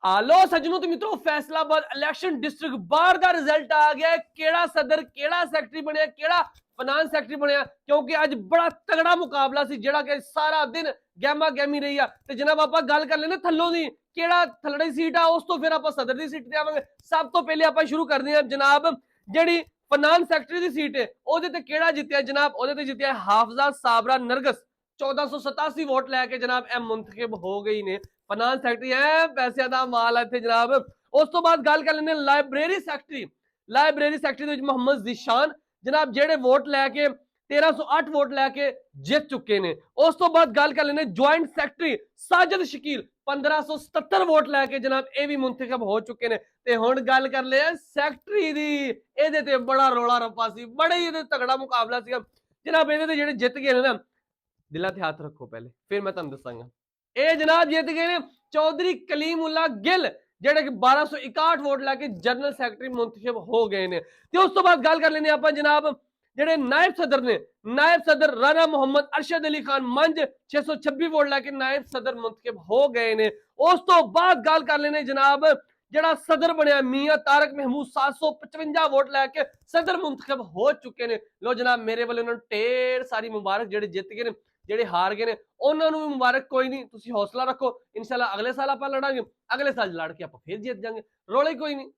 आलो सज्जनों तो मित्रों फैसलाबाद इलेक्शन डिस्ट्रिक्ट बार का रिजल्ट आ गया। केड़ा सदर केड़ा सैकटरी बनया, केड़ा फाइनेंस सैकटरी बनया, क्योंकि आज बड़ा तगड़ा मुकाबला सी जेड़ा कि सारा दिन गैमा गैमी रही है। ते जनाब आपां गल कर लेने थल्लों दी केड़ा थल्लड़ी सीट आ, उस तो फिर आपां सदर दी सीट ते आवांगे। सब तो पहले आपां शुरू करदे हां जनाब जेड़ी फाइनेंस सैकटरी दी सीट है ओदे ते केड़ा जित्तिया जनाब, ओदे ते जित्तिया हाफजा साबरा नरगस 1487 वोट लैके जनाब ए मुंतखब हो गई ने फाइनेंस सैकटरी है, पैसे का माल है इत्थे जनाब। उस तो बाद गल कर लेने लाइब्रेरी सैकटरी दे मोहम्मद जिशान जनाब जेड़े वोट लैके 1308 वोट लैके जित चुके ने। उस तो बाद गल कर लेने joint secretary Sajid Shakeel 1577 vote लैके जनाब ए भी मुंतखब हो चुके ने। ते हुण गल कर ले सैकटरी दी, एदे ते बड़ा रौला रप्पा सी, बड़ा ही तगड़ा मुकाबला सी जनाब। एदे ते जेड़े जित गए ने ना, दिलां ते हाथ रखो पहले फिर मैं तुहानूं दस्सांगा। ਇਹ जनाब जित गए ने चौधरी कलीम उल्ला गिल जेड़े कि 1261 वोट लैके जनरल सैकटरी मुंतखब हो गए ने। ते उस तो बाद गल कर लेने आपां जनाब जेड़े नायब सदर ने, नायब सदर राणा मोहम्मद अरशद अली खान मंज 626 वोट लैके नायब सदर मुंतखब हो गए ने। उस तो बाद गल कर लेने जनाब जेड़ा सदर बनया मियां तारक महमूद 755 वोट लैके सदर मुंतखब हो चुके ने। लो जनाब मेरे वाले उन्होंने ढेर सारी मुबारक जेड़े जित गए ने, जेड़े हार गए ने उन्होंने भी मुबारक। कोई नहीं, तुसी हौसला रखो, इंशाल्लाह अगले साल आप लड़ांगे, अगले साल लड़ के आप फिर जीत जाएंगे, रोले कोई नहीं।